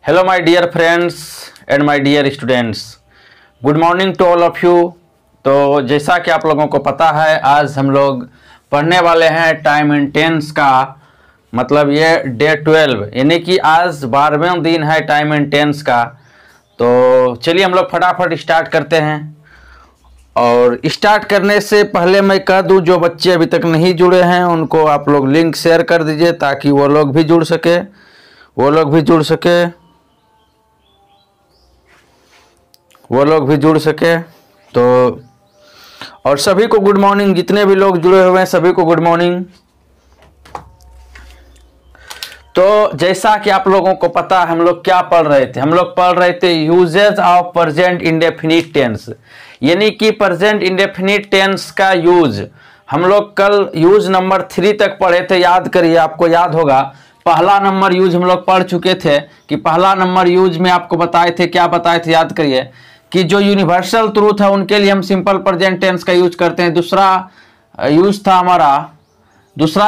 Hello my dear friends and my dear students, good morning to all of you. तो जैसा कि आप लोगों को पता है, आज हम लोग पढ़ने वाले हैं टाइम एंड टेंस का, मतलब ये डे 12 यानी कि आज 12वें दिन है टाइम एंड टेंस का। तो चलिए हम लोग फटाफट स्टार्ट करते हैं। और स्टार्ट करने से पहले मैं कह दूं, जो बच्चे अभी तक नहीं जुड़े हैं उनको आप लोग लिंक शेयर कर दीजिए ताकि वो लोग भी जुड़ सके। तो और सभी को गुड मॉर्निंग, जितने भी लोग जुड़े हुए हैं सभी को गुड मॉर्निंग। तो जैसा कि आप लोगों को पता है, हम लोग क्या पढ़ रहे थे? हम लोग पढ़ रहे थे usages of present indefinite tense, यानी कि प्रेजेंट इंडेफिनिट टेंस का यूज। हम लोग कल यूज नंबर 3 तक पढ़े थे, याद करिए, आपको याद होगा। पहला नंबर यूज हम लोग पढ़ चुके थे कि पहला नंबर यूज में आपको बताए थे, क्या बताए थे याद करिए, कि जो यूनिवर्सल ट्रूथ है उनके लिए हम सिंपल प्रेजेंट टेंस का यूज करते हैं। दूसरा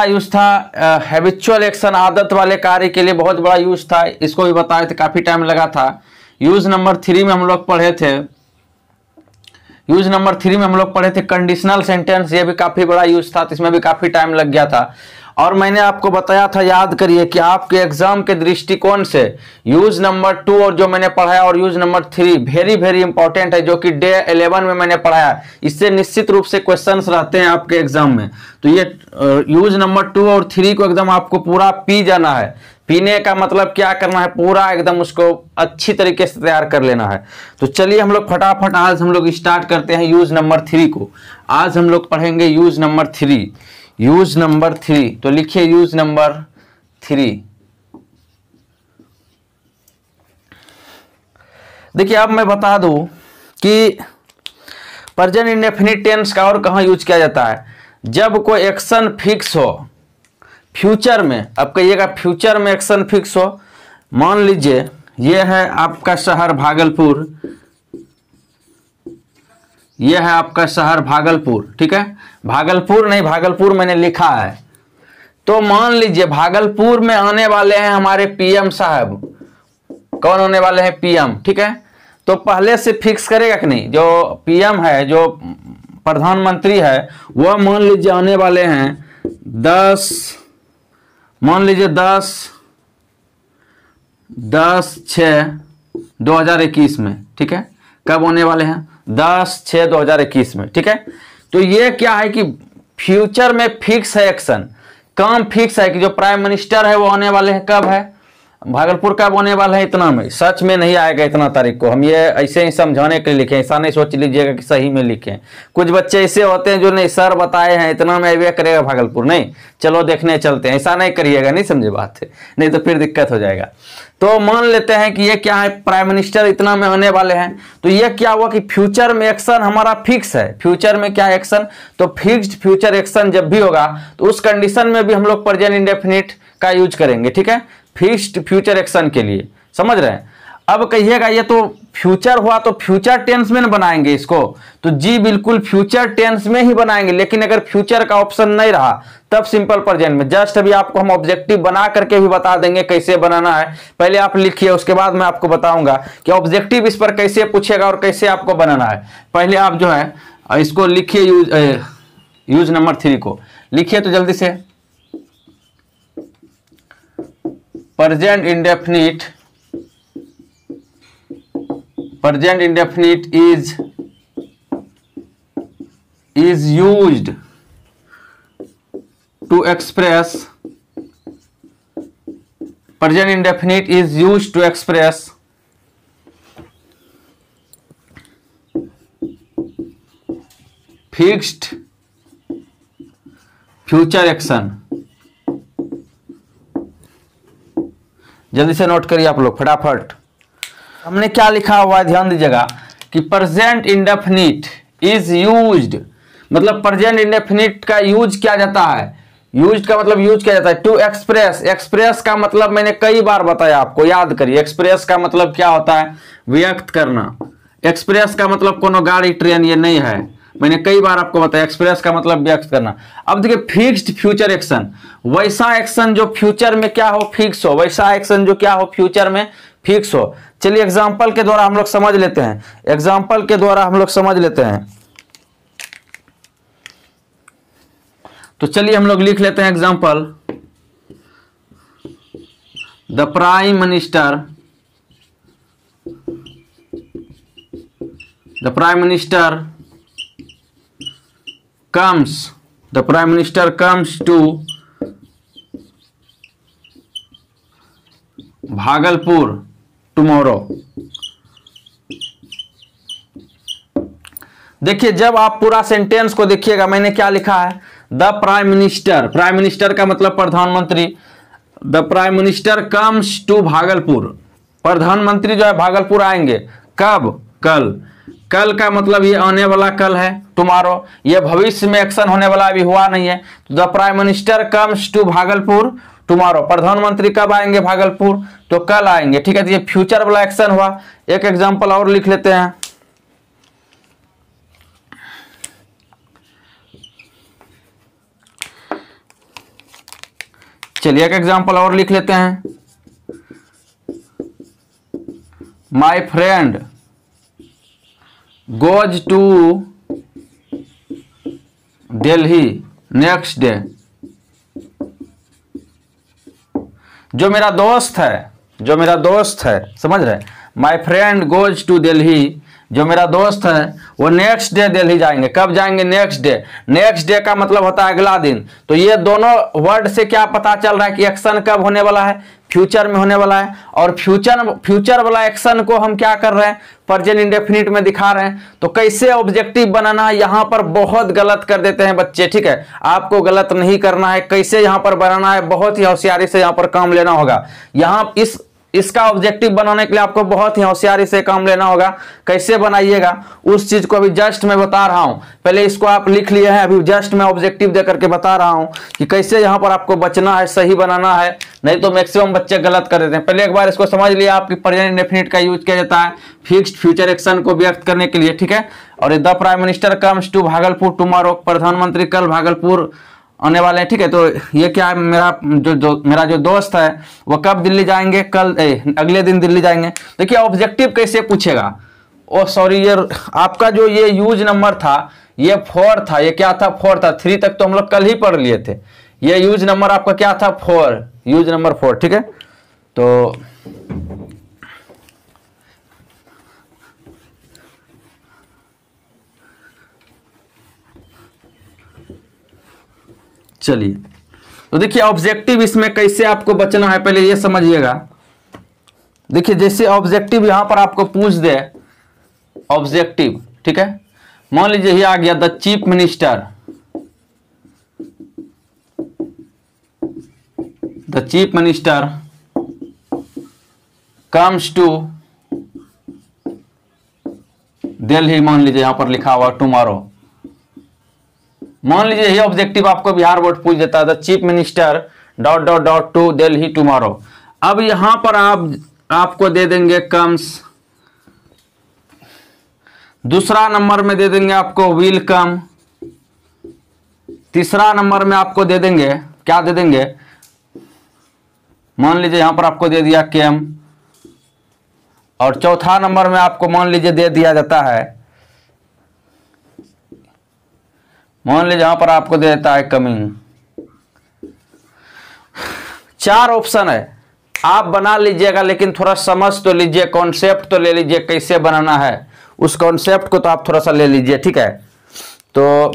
यूज था हैबिचुअल एक्शन, आदत वाले कार्य के लिए बहुत बड़ा यूज था, इसको भी बताए थे, काफी टाइम लगा था। यूज नंबर 3 में हम लोग पढ़े थे कंडीशनल सेंटेंस, ये भी काफी बड़ा यूज था, तो इसमें भी काफी टाइम लग गया था। और मैंने आपको बताया था, याद करिए, कि आपके एग्जाम के दृष्टिकोण से यूज नंबर 2 और जो मैंने पढ़ाया और use number 3 very very important है, जो कि डे 11 में मैंने पढ़ाया। इससे निश्चित रूप से क्वेश्चंस रहते हैं आपके एग्जाम में। तो ये यूज नंबर 2 और 3 को एकदम आपको पूरा पी जाना है। पीने का मतलब क्या करना है, पूरा एकदम उसको अच्छी तरीके से तैयार कर लेना है। तो चलिए हम लोग फटाफट आज हम लोग स्टार्ट करते हैं यूज नंबर 3 को। आज हम लोग पढ़ेंगे यूज नंबर 3। तो लिखिए यूज नंबर 3। देखिए, अब मैं बता दूं कि प्रेजेंट इंडेफिनिट टेंस का और कहां यूज किया जाता है। जब कोई एक्शन फिक्स हो फ्यूचर में, अब कहिएगा फ्यूचर में एक्शन फिक्स हो। मान लीजिए ये है आपका शहर भागलपुर, यह है आपका शहर भागलपुर, ठीक है। भागलपुर नहीं, भागलपुर मैंने लिखा है। तो मान लीजिए भागलपुर में आने वाले हैं हमारे पीएम साहब। कौन आने वाले हैं? पीएम, ठीक है। तो पहले से फिक्स करेगा कि नहीं? जो पीएम है, जो प्रधानमंत्री है, वह मान लीजिए आने वाले हैं 10/6/2021 में, ठीक है। कब होने वाले हैं? 10/6/2021 में, ठीक है। तो ये क्या है कि फ्यूचर में फिक्स है एक्शन, काम फिक्स है कि जो प्राइम मिनिस्टर है वो आने वाले हैं, कब है? भागलपुर कब होने वाला है? इतना में, सच में नहीं आएगा इतना तारीख को। हम ये ऐसे ही समझाने के लिए लिखे, ऐसा नहीं सोच लीजिएगा कि सही में लिखे। कुछ बच्चे ऐसे होते हैं जो नहीं, सर बताए हैं इतना में अभी करेगा भागलपुर, नहीं चलो देखने चलते हैं, ऐसा नहीं करिएगा, नहीं समझे बात है, नहीं तो फिर दिक्कत हो जाएगा। तो मान लेते हैं कि ये क्या है, प्राइम मिनिस्टर इतना में आने वाले हैं। तो ये क्या हुआ कि फ्यूचर में एक्शन हमारा फिक्स है। फ्यूचर में क्या एक्शन? तो फिक्स्ड फ्यूचर एक्शन जब भी होगा तो उस कंडीशन में भी हम लोग प्रेजेंट इंडेफिनिट का यूज करेंगे, ठीक है, फिक्स्ड फ्यूचर एक्शन के लिए। समझ रहे हैं? अब कहिएगा ये तो फ्यूचर हुआ, तो फ्यूचर टेंस में न बनाएंगे इसको? तो जी बिल्कुल फ्यूचर टेंस में ही बनाएंगे, लेकिन अगर फ्यूचर का ऑप्शन नहीं रहा तब सिंपल प्रेजेंट में। जस्ट अभी आपको हम ऑब्जेक्टिव बना करके भी बता देंगे कैसे बनाना है। पहले आप लिखिए, उसके बाद मैं आपको बताऊंगा कि ऑब्जेक्टिव इस पर कैसे पूछेगा और कैसे आपको बनाना है। पहले आप जो है इसको लिखिए, यूज नंबर 3 को लिखिए तो जल्दी से। Present indefinite is used to express, present indefinite is used to express fixed future action। जल्दी से नोट करिए आप लोग फटाफट। हमने क्या लिखा हुआ है ध्यान दीजिएगा कि प्रेजेंट इंडेफिनिट इज यूज्ड, मतलब प्रेजेंट इंडेफिनिट का यूज किया जाता है। यूज का मतलब यूज किया जाता है टू एक्सप्रेस। एक्सप्रेस का मतलब मैंने कई बार बताया आपको, याद करिए। एक्सप्रेस का मतलब क्या होता है? व्यक्त करना। एक्सप्रेस का मतलब कोनो गाड़ी ट्रेन ये नहीं है, मैंने कई बार आपको बताया, एक्सप्रेस का मतलब व्यक्त करना। अब देखिए फिक्स्ड फ्यूचर एक्शन, वैसा एक्शन जो फ्यूचर में क्या हो, फिक्स हो, वैसा एक्शन जो क्या हो, फ्यूचर में फिक्स हो। चलिए एग्जांपल के द्वारा हम लोग समझ लेते हैं, एग्जांपल के द्वारा हम लोग समझ लेते हैं। तो चलिए हम लोग लिख लेते हैं example. The prime minister comes to Bhagalpur tomorrow. देखिए जब आप पूरा सेंटेंस को देखिएगा, मैंने क्या लिखा है, the prime minister, prime minister का मतलब प्रधानमंत्री, the prime minister comes to Bhagalpur, प्रधानमंत्री जो है भागलपुर आएंगे, कब, कल, कल का मतलब ये आने वाला कल है, टुमारो, ये भविष्य में एक्शन होने वाला अभी हुआ नहीं है। The prime minister comes to Bhagalpur tomorrow, प्रधानमंत्री कब आएंगे भागलपुर, तो कल आएंगे, ठीक है। तो ये फ्यूचर वाला एक्शन हुआ। एक एग्जांपल और लिख लेते हैं। चलिए एक एग्जांपल और लिख लेते हैं। My friend goes to Delhi next day, जो मेरा दोस्त है, समझ रहे, my friend goes to Delhi, जो मेरा दोस्त है वो नेक्स्ट डे दिल्ली जाएंगे। कब जाएंगे, नेक्स्ट डे। नेक्स्ट डे का मतलब होता है अगला दिन। तो ये दोनों वर्ड से क्या पता चल रहा है कि एक्शन कब होने वाला है, फ्यूचर में होने वाला है। और फ्यूचर वाला एक्शन को हम क्या कर रहे हैं, प्रेजेंट इंडेफिनिट में दिखा रहे हैं। तो कैसे ऑब्जेक्टिव बनाना है, यहाँ पर बहुत गलत कर देते हैं बच्चे, ठीक है। आपको गलत नहीं करना है, कैसे यहाँ पर बनाना है, बहुत ही होशियारी से यहाँ पर काम लेना होगा। यहाँ इसका ऑब्जेक्टिव बनाने के लिए आपको बहुत ही होशियारी से काम लेना होगा। कैसे बनाइएगा उस चीज को अभी जस्ट मैं बता रहा हूं। पहले इसको आप लिख लिए हैं, अभी जस्ट मैं ऑब्जेक्टिव दे करके बता रहा हूं कि कैसे यहां पर आपको बचना है, सही बनाना है, नहीं तो मैक्सिमम बच्चे गलत कर देते हैं। पहले एक बार इसको समझ लिया, आपकी प्रेजेंट इंडेफिनिट का यूज किया जाता है फिक्स्ड फ्यूचर एक्शन को व्यक्त करने के लिए, ठीक है। और the prime minister comes to Bhagalpur tomorrow, प्रधानमंत्री कल भागलपुर आने वाले हैं, ठीक है। तो ये क्या है, मेरा जो दोस्त है वो कब दिल्ली जाएंगे, कल, अगले दिन दिल्ली जाएंगे। देखिए ऑब्जेक्टिव कैसे पूछेगा, ओ सॉरी, ये आपका जो ये यूज नंबर था ये 4 था, ये क्या था, 4 था। 3 तक तो हम लोग कल ही पढ़ लिए थे। ये यूज नंबर आपका क्या था, 4, यूज नंबर 4, ठीक है। तो चलिए, तो देखिए ऑब्जेक्टिव इसमें कैसे आपको बचना है, पहले ये समझिएगा। देखिए जैसे ऑब्जेक्टिव यहां पर आपको पूछ दे, ऑब्जेक्टिव, ठीक है। मान लीजिए ये आ गया, the chief minister comes to Delhi, मान लीजिए यहां पर लिखा हुआ टुमारो। मान लीजिए ये ऑब्जेक्टिव आपको बिहार बोर्ड पूछ देता है, the chief minister ... to Delhi tomorrow. अब यहां पर आपको दे देंगे कम्स, दूसरा नंबर में दे देंगे आपको विल कम, तीसरा नंबर में आपको दे देंगे, क्या दे देंगे, मान लीजिए यहां पर आपको दे दिया केम, और चौथा नंबर में आपको मान लीजिए दे दिया जाता है, मान लीजिए यहां पर आपको दे देता है कमिंग। 4 ऑप्शन है, आप बना लीजिएगा, लेकिन थोड़ा समझ तो लीजिए, कॉन्सेप्ट तो ले लीजिए कैसे बनाना है, उस कॉन्सेप्ट को तो आप थोड़ा सा ले लीजिए, ठीक है। तो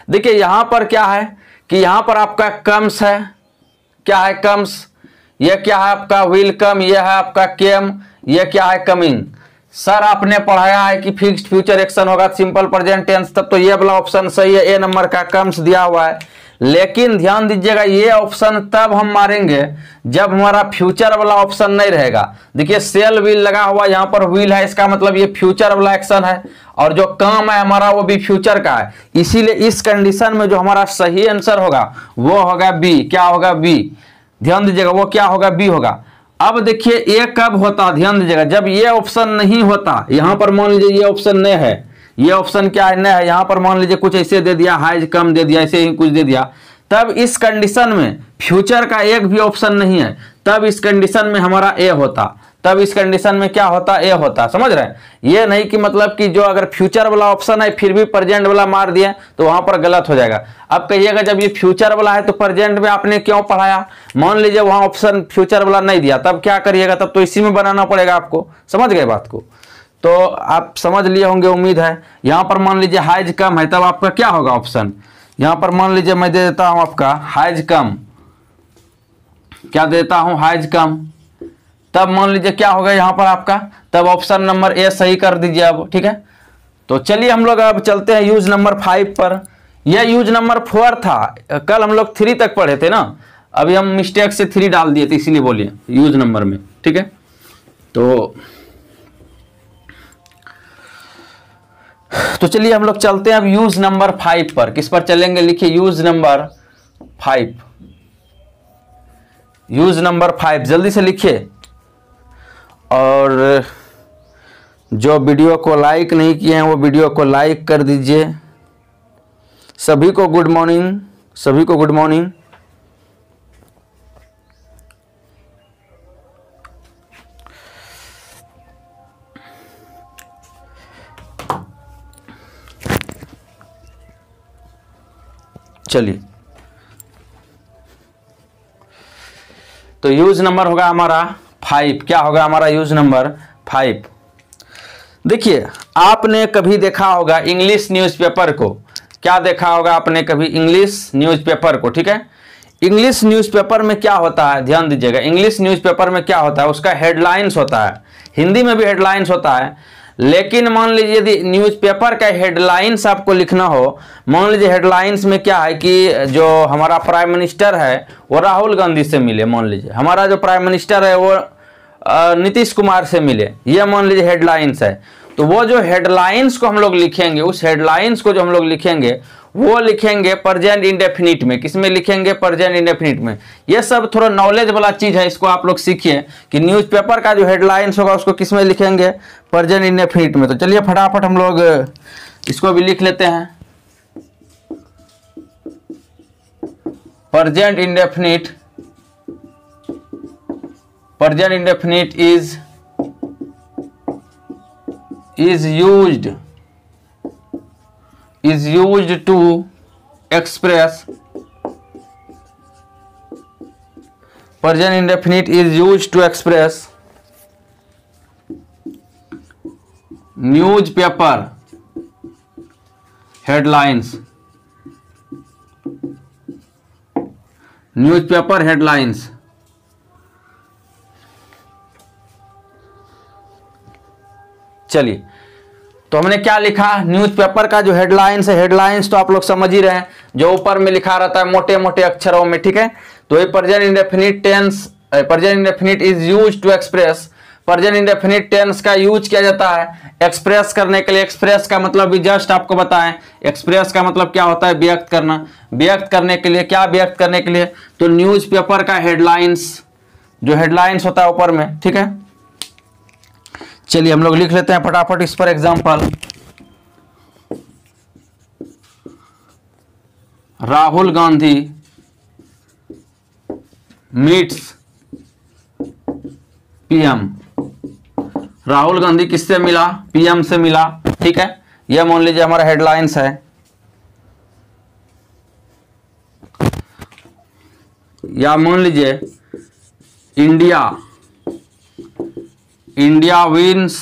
देखिए यहां पर क्या है कि यहां पर आपका कम्स है, क्या है कम्स, यह क्या है आपका विल कम, यह है आपका केम, यह क्या है कमिंग। सर आपने पढ़ाया है कि फिक्स्ड फ्यूचर एक्शन होगा सिंपल प्रेजेंट टेंस, तब तो ये वाला ऑप्शन सही है, ए नंबर का कम्स दिया हुआ है। लेकिन ध्यान दीजिएगा ये ऑप्शन तब हम मारेंगे जब हमारा फ्यूचर वाला ऑप्शन नहीं रहेगा। देखिए सेल व्हील लगा हुआ, यहाँ पर व्हील है, इसका मतलब ये फ्यूचर वाला एक्शन है, और जो काम है हमारा वो भी फ्यूचर का है। इसीलिए इस कंडीशन में जो हमारा सही आंसर होगा वो होगा बी। क्या होगा, बी। ध्यान दीजिएगा वो क्या होगा, बी होगा। अब देखिए ये कब होता, ध्यान दीजिएगा, जब ये ऑप्शन नहीं होता, यहां पर मान लीजिए ये ऑप्शन नहीं है, ये ऑप्शन क्या है, न है। यहाँ पर मान लीजिए कुछ ऐसे दे दिया, हाइज कम दे दिया, ऐसे ही कुछ दे दिया, तब इस कंडीशन में फ्यूचर का एक भी ऑप्शन नहीं है, तब इस कंडीशन में हमारा ए होता, तब इस कंडीशन में क्या होता, ए होता। समझ रहे हैं? ये नहीं कि मतलब कि जो अगर फ्यूचर वाला ऑप्शन है फिर भी प्रेजेंट वाला मार दिए तो वहां पर गलत हो जाएगा। अब कहिएगा जब ये फ्यूचर वाला है तो प्रेजेंट में आपने क्यों पढ़ाया? मान लीजिए वहां ऑप्शन फ्यूचर वाला नहीं दिया, तब क्या करिएगा? तब तो इसी में बनाना पड़ेगा आपको। समझ गए बात को? तो आप समझ लिए होंगे, उम्मीद है। यहां पर मान लीजिए हाइज कम है, तब आपका क्या होगा ऑप्शन? यहां पर मान लीजिए मैं दे देता हूं आपका हाइज कम, क्या देता हूं, हाइज कम, तब मान लीजिए क्या होगा यहां पर आपका, तब ऑप्शन नंबर ए सही कर दीजिए अब। ठीक है, तो चलिए हम लोग अब चलते हैं यूज नंबर 5 पर। यह यूज नंबर 4 था, कल हम लोग 3 तक पढ़े थे ना, अभी हम मिस्टेक से 3 डाल दिए थे, इसीलिए बोलिए यूज नंबर में। ठीक है, तो चलिए हम लोग चलते हैं अब यूज नंबर 5 पर। किस पर चलेंगे? लिखिए यूज नंबर 5, यूज नंबर 5 जल्दी से लिखिए। और जो वीडियो को लाइक नहीं किए हैं वो वीडियो को लाइक कर दीजिए। सभी को गुड मॉर्निंग, सभी को गुड मॉर्निंग। चलिए, तो यूज नंबर होगा हमारा 5। क्या होगा हमारा यूज नंबर 5? देखिए, आपने कभी देखा होगा इंग्लिश न्यूज़पेपर को, क्या देखा होगा आपने कभी इंग्लिश न्यूज़पेपर को? ठीक है, इंग्लिश न्यूज़पेपर में क्या होता है, ध्यान दीजिएगा। इंग्लिश न्यूज़पेपर में क्या होता है, उसका हेडलाइंस होता है, हिंदी में भी हेडलाइंस होता है। लेकिन मान लीजिए यदि न्यूज़पेपर का हेडलाइंस आपको लिखना हो, मान लीजिए हेडलाइंस में क्या है कि जो हमारा प्राइम मिनिस्टर है वो राहुल गांधी से मिले, मान लीजिए हमारा जो प्राइम मिनिस्टर है वो नीतीश कुमार से मिले, ये मान लीजिए हेडलाइंस है। तो वो जो हेडलाइंस को हम लोग लिखेंगे, उस हेडलाइंस को जो हम लोग लिखेंगे वो लिखेंगे प्रेजेंट इंडेफिनिट में। किस में लिखेंगे? प्रेजेंट इंडेफिनिट में। ये सब थोड़ा नॉलेज वाला चीज है, इसको आप लोग सीखिए कि न्यूज़पेपर का जो हेडलाइंस होगा उसको किस में लिखेंगे? प्रेजेंट इंडेफिनिट में। तो चलिए फटाफट हम लोग इसको भी लिख लेते हैं। Present indefinite, present indefinite is used to express, present indefinite is used to express newspaper headlines, newspaper headlines। चलिए, तो हमने क्या लिखा? न्यूज़पेपर का जो हेडलाइंस है, हेडलाइंस तो आप लोग समझ ही रहे हैं, जो ऊपर में लिखा रहता है मोटे मोटे अक्षरों में। ठीक है, तो ये present indefinite tense, present indefinite is used to express, present indefinite tense का यूज किया जाता है एक्सप्रेस करने के लिए। एक्सप्रेस का मतलब भी जस्ट आपको बताएं, एक्सप्रेस का मतलब क्या होता है? व्यक्त करना। व्यक्त करने के लिए, क्या व्यक्त करने के लिए? तो न्यूज़पेपर का हेडलाइंस, जो हेडलाइंस होता है ऊपर में। ठीक है, चलिए हम लोग लिख लेते हैं फटाफट इस पर example. Rahul Gandhi meets PM. Rahul Gandhi किससे मिला? पीएम से मिला। ठीक है, यह मान लीजिए हमारा हेडलाइंस है। या मान लीजिए India wins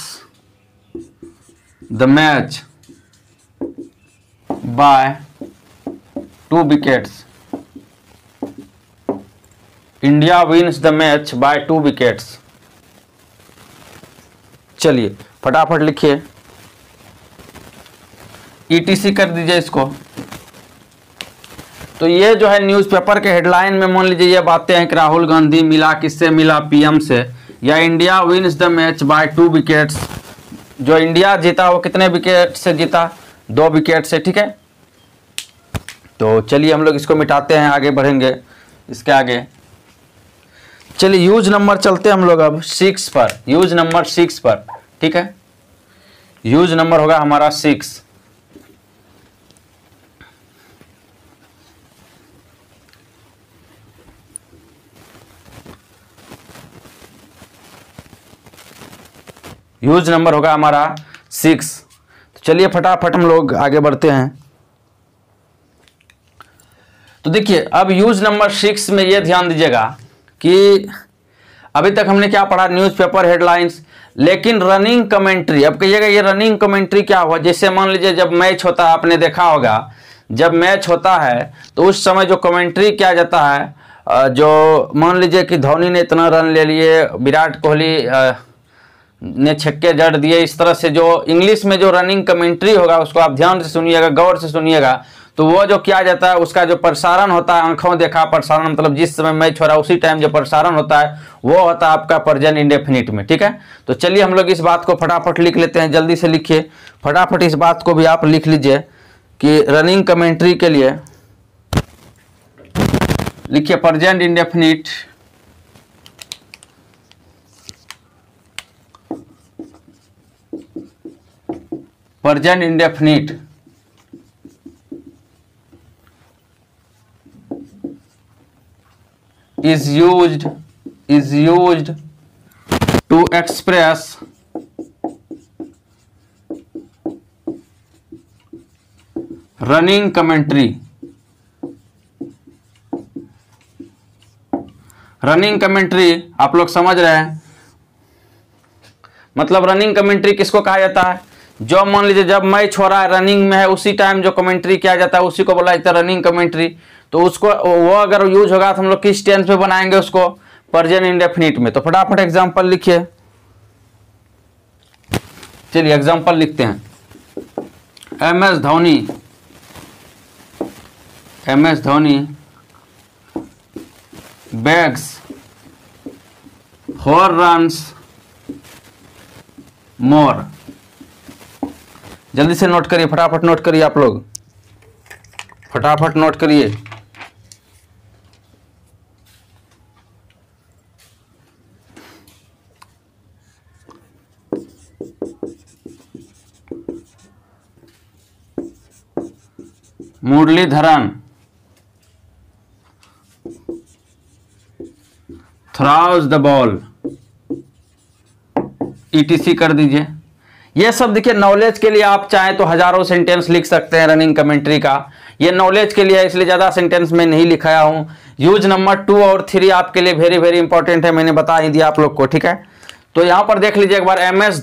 the match by 2 wickets. India wins the match by 2 wickets. चलिए फटाफट लिखिए, ईटीसी कर दीजिए इसको। तो ये जो है न्यूज़पेपर के हेडलाइन में मान लीजिए ये बातें हैं कि राहुल गांधी मिला, किससे मिला? पीएम से। या India wins the match by 2 wickets, जो इंडिया जीता वो कितने विकेट से जीता? 2 विकेट से। ठीक है, तो चलिए हम लोग इसको मिटाते हैं, आगे बढ़ेंगे इसके आगे। चलिए यूज नंबर चलते हैं हम लोग अब 6 पर, यूज नंबर 6 पर। ठीक है, यूज नंबर होगा हमारा 6। यूज नंबर होगा हमारा 6। तो चलिए फटाफट हम लोग आगे बढ़ते हैं। तो देखिए अब यूज नंबर 6 में ये ध्यान दीजिएगा कि अभी तक हमने क्या पढ़ा, न्यूज़पेपर हेडलाइंस, लेकिन रनिंग कमेंट्री। अब कहिएगा ये रनिंग कमेंट्री क्या हुआ? जैसे मान लीजिए जब मैच होता है, आपने देखा होगा जब मैच होता है तो उस समय जो कमेंट्री किया जाता है, जो मान लीजिए कि धोनी ने इतना रन ले लिए, विराट कोहली ने छक्के जड़ दिए, इस तरह से जो इंग्लिश में जो रनिंग कमेंट्री होगा उसको आप ध्यान से सुनिएगा, गौर से सुनिएगा। तो वो जो किया जाता है उसका जो प्रसारण होता है, आंखों देखा प्रसारण, मतलब जिस समय मैच हो रहा है उसी टाइम जो प्रसारण होता है वो होता है आपका प्रेजेंट इंडेफिनिट में। ठीक है, तो चलिए हम लोग इस बात को फटाफट लिख लेते हैं, जल्दी से लिखिए फटाफट, इस बात को भी आप लिख लीजिए कि रनिंग कमेंट्री के लिए लिखिए present indefinite is used to express running commentary। Running commentary आप लोग समझ रहे हैं, मतलब रनिंग कमेंट्री किसको कहा जाता है? जो मान लीजिए जब मैच हो रहा है, रनिंग में है, उसी टाइम जो कमेंट्री किया जाता है उसी को बोला जाता है रनिंग कमेंट्री। तो उसको वो अगर यूज होगा तो हम लोग किस टेंस में बनाएंगे उसको? प्रेजेंट इंडेफिनिट में। तो फटाफट एग्जांपल लिखिए, चलिए एग्जांपल लिखते हैं। M S Dhoni bags 4 runs more. जल्दी से नोट करिए, फटाफट नोट करिए, आप लोग फटाफट नोट करिए। मुरलीधरन थ्राउज द बॉल, ईटीसी कर दीजिए। ये सब देखिए नॉलेज के लिए, आप चाहें तो हजारों सेंटेंस लिख सकते हैं रनिंग कमेंट्री का। ये नॉलेज के लिए है इसलिए ज़्यादा सेंटेंस में नहीं लिखाया हूँ। यूज नंबर 2 और 3 आपके लिए वेरी वेरी इंपॉर्टेंट है, मैंने बता ही दिया आप लोग को। ठीक है, तो यहाँ पर देख लीजिए एक बार, एम एस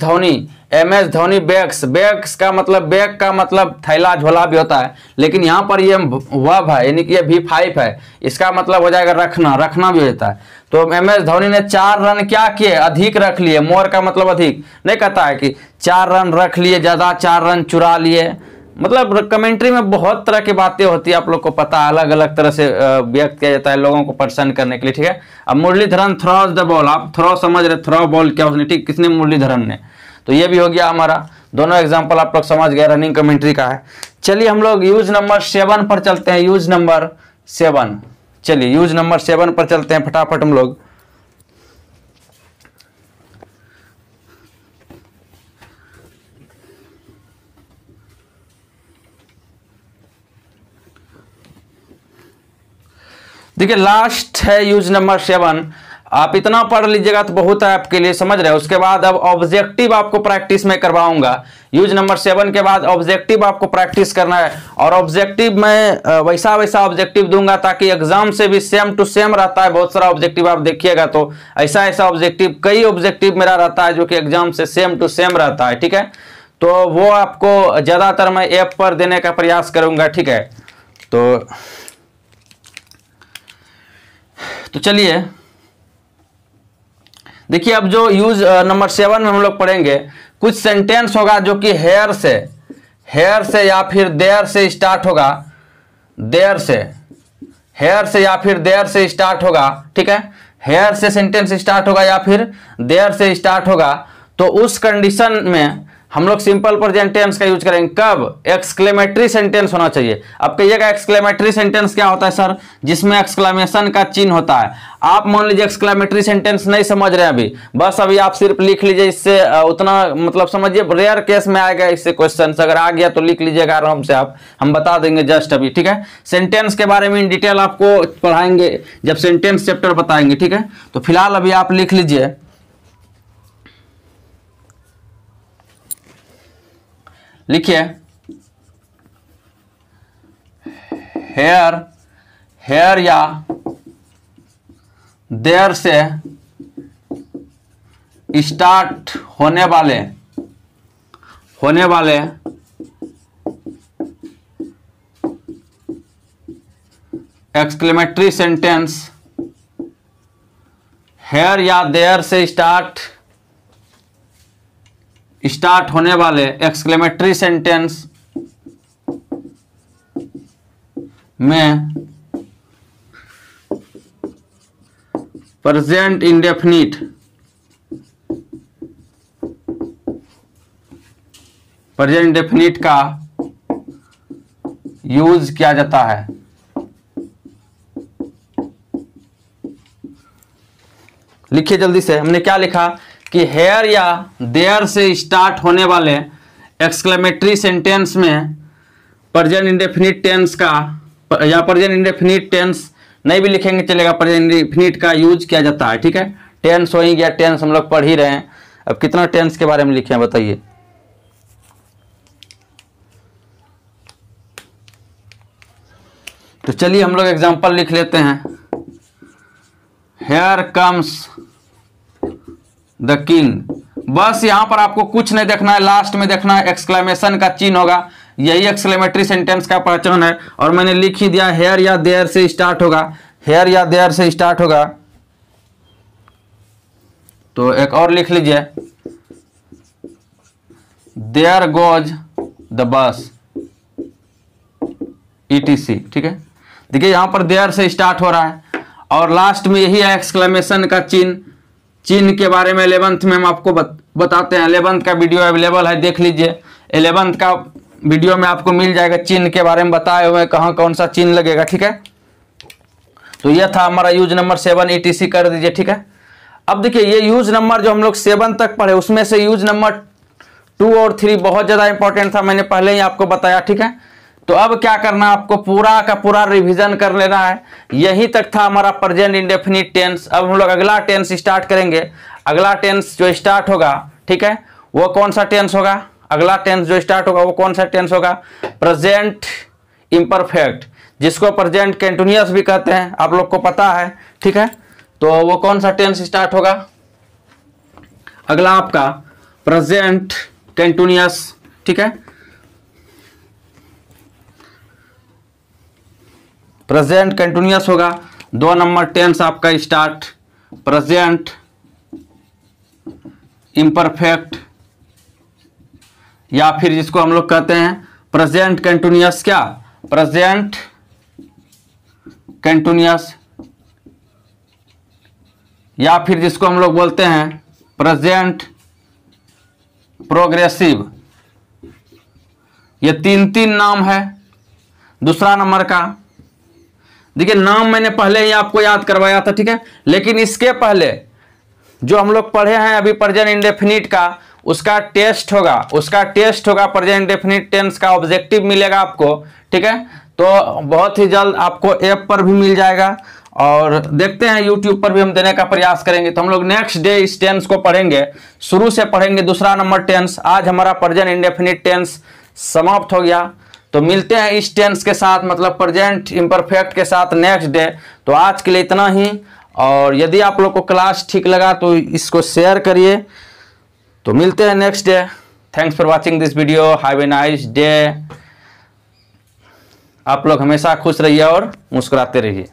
धोनी बैग्स का मतलब, बैग का मतलब थैला झोला भी होता है, लेकिन यहाँ पर ये वर्ब है यानी कि ये V5 है, इसका मतलब हो जाएगा रखना भी होता है। तो एम एस धोनी ने 4 रन क्या किए? अधिक रख लिए। मोर का मतलब अधिक नहीं कहता है कि 4 रन रख लिए, ज्यादा 4 रन चुरा लिए। मतलब कमेंट्री में बहुत तरह की बातें होती है, आप लोग को पता है, अलग अलग तरह से व्यक्त किया जाता है लोगों को प्रसन्न करने के लिए। ठीक है, अब मुरलीधरन थ्रोज द बॉल, आप थ्रो समझ रहे, थ्रो बॉल क्या उसने, ठीक, किसने? मुरलीधरन ने। तो ये भी हो गया हमारा, दोनों एग्जाम्पल आप लोग समझ गए रनिंग कमेंट्री का है। चलिए हम लोग यूज नंबर 7 पर चलते हैं। यूज नंबर 7, चलिए यूज नंबर 7 पर चलते हैं फटाफट हम लोग। देखिए लास्ट है यूज नंबर 7। आप इतना पढ़ लीजिएगा तो बहुत है आपके लिए, समझ रहे हैं। उसके बाद अब ऑब्जेक्टिव आपको प्रैक्टिस में करवाऊंगा। यूज नंबर 7 के बाद ऑब्जेक्टिव आपको प्रैक्टिस करना है, और ऑब्जेक्टिव में वैसा ऑब्जेक्टिव दूंगा ताकि एग्जाम से भी सेम टू सेम रहता है। बहुत सारा ऑब्जेक्टिव आप देखिएगा तो ऐसा ऑब्जेक्टिव, कई ऑब्जेक्टिव मेरा रहता है जो कि एग्जाम से सेम टू सेम रहता है। ठीक है, तो वो आपको ज़्यादातर मैं ऐप पर देने का प्रयास करूँगा। ठीक है, तो चलिए देखिए, अब जो यूज नंबर 7 में हम लोग पढ़ेंगे, कुछ सेंटेंस होगा जो कि हेयर से या फिर देयर से स्टार्ट होगा, हेयर से या फिर देयर से स्टार्ट होगा। ठीक है, हेयर से सेंटेंस स्टार्ट होगा या फिर देयर से स्टार्ट होगा। तो उस कंडीशन में हम लोग सिंपल प्रेजेंट टेंस का यूज करेंगे। कब? एक्सक्लेमेटरी सेंटेंस होना चाहिए। अब कहिएगा एक्सक्लेमेटरी सेंटेंस क्या होता है सर? जिसमें एक्सक्लेमेशन का चिन्ह होता है। आप मान लीजिए एक्सक्लेमेटरी सेंटेंस नहीं समझ रहे हैं अभी, बस अभी आप सिर्फ लिख लीजिए, इससे उतना मतलब समझिए, रेयर केस में आएगा इससे क्वेश्चन, अगर आ गया तो लिख लीजिएगा आराम से, हम बता देंगे जस्ट अभी। ठीक है, सेंटेंस के बारे में इन डिटेल आपको पढ़ाएंगे जब सेंटेंस चैप्टर बताएंगे। ठीक है, तो फिलहाल अभी आप लिख लीजिए लिखिए हेयर या देयर से स्टार्ट होने वाले एक्सक्लेमेटरी सेंटेंस, हेयर या देयर से स्टार्ट होने वाले एक्सक्लेमेटरी सेंटेंस में प्रेजेंट इंडेफिनिट का यूज किया जाता है। लिखिए जल्दी से, हमने क्या लिखा कि हेयर या देयर से स्टार्ट होने वाले एक्सक्लेमेटरी सेंटेंस में प्रेजेंट इंडेफिनिट टेंस का, या प्रेजेंट इंडेफिनिट टेंस नहीं भी लिखेंगे चलेगा, प्रेजेंट इंडेफिनिट का यूज किया जाता है। ठीक है, टेंस हो ही गया, टेंस हम लोग पढ़ ही रहे हैं। अब कितना टेंस के बारे में लिखे हैं बताइए। तो चलिए हम लोग एग्जांपल लिख लेते हैं। हेयर कम्स द किंग, बस यहां पर आपको कुछ नहीं देखना है, लास्ट में देखना है एक्सक्लेमेशन का चिन्ह होगा, यही एक्सक्लेमेटरी सेंटेंस का पहचान है। और मैंने लिख ही दिया हेयर या देयर से स्टार्ट होगा, हेयर या देयर से स्टार्ट होगा। तो एक और लिख लीजिए, there goes the bus ETC। ठीक है, देखिए यहां पर देयर से स्टार्ट हो रहा है और लास्ट में यही है एक्सक्लेमेशन का चिन्ह के बारे में 11th में हम आपको बताते हैं। 11th का वीडियो अवेलेबल है, देख लीजिए। 11th का वीडियो में आपको मिल जाएगा, चिन्ह के बारे में बताए हुए कहाँ कौन सा चिन्ह लगेगा। ठीक है, तो यह था हमारा यूज नंबर 7 ETC कर दीजिए। ठीक है, अब देखिए ये यूज नंबर जो हम लोग 7 तक पढ़े उसमें से यूज नंबर 2 और 3 बहुत ज्यादा इंपॉर्टेंट था, मैंने पहले ही आपको बताया। ठीक है, तो अब क्या करना है, आपको पूरा का पूरा रिवीजन कर लेना है। यहीं तक था हमारा प्रेजेंट इंडेफिनिट टेंस। अब हम लोग अगला टेंस स्टार्ट करेंगे। अगला टेंस जो स्टार्ट होगा, ठीक है, वो कौन सा टेंस होगा? अगला टेंस जो स्टार्ट होगा वो कौन सा टेंस होगा? प्रेजेंट इम्परफेक्ट, जिसको प्रेजेंट कंटिन्यूअस भी कहते हैं, आप लोग को पता है। ठीक है, तो वो कौन सा टेंस स्टार्ट होगा? अगला आपका प्रेजेंट कंटिन्यूअस। ठीक है, प्रेजेंट कंटिन्यूअस होगा। 2 नंबर टेंस आपका स्टार्ट प्रेजेंट इम्परफेक्ट, या फिर जिसको हम लोग कहते हैं प्रेजेंट कंटिन्यूअस, क्या प्रेजेंट कंटिन्यूअस, या फिर जिसको हम लोग बोलते हैं प्रेजेंट प्रोग्रेसिव। ये 3 नाम है। दूसरा नंबर का देखिए नाम मैंने पहले ही आपको याद करवाया था। ठीक है, लेकिन इसके पहले जो हम लोग पढ़े हैं अभी प्रेजेंट इंडेफिनिट का, उसका टेस्ट होगा प्रेजेंट इंडेफिनिट टेंस का, ऑब्जेक्टिव मिलेगा आपको। ठीक है, तो बहुत ही जल्द आपको ऐप पर भी मिल जाएगा और देखते हैं यूट्यूब पर भी हम देने का प्रयास करेंगे। तो हम लोग नेक्स्ट डे इस टेंस को पढ़ेंगे, शुरू से पढ़ेंगे। दूसरा नंबर टेंस, आज हमारा प्रेजेंट इंडेफिनिट टेंस समाप्त हो गया। तो मिलते हैं इस टेंस के साथ, मतलब प्रेजेंट इम्परफेक्ट के साथ नेक्स्ट डे। तो आज के लिए इतना ही, और यदि आप लोग को क्लास ठीक लगा तो इसको शेयर करिए। तो मिलते हैं next day. Thanks for watching this video, have a nice day. आप लोग हमेशा खुश रहिए और मुस्कुराते रहिए।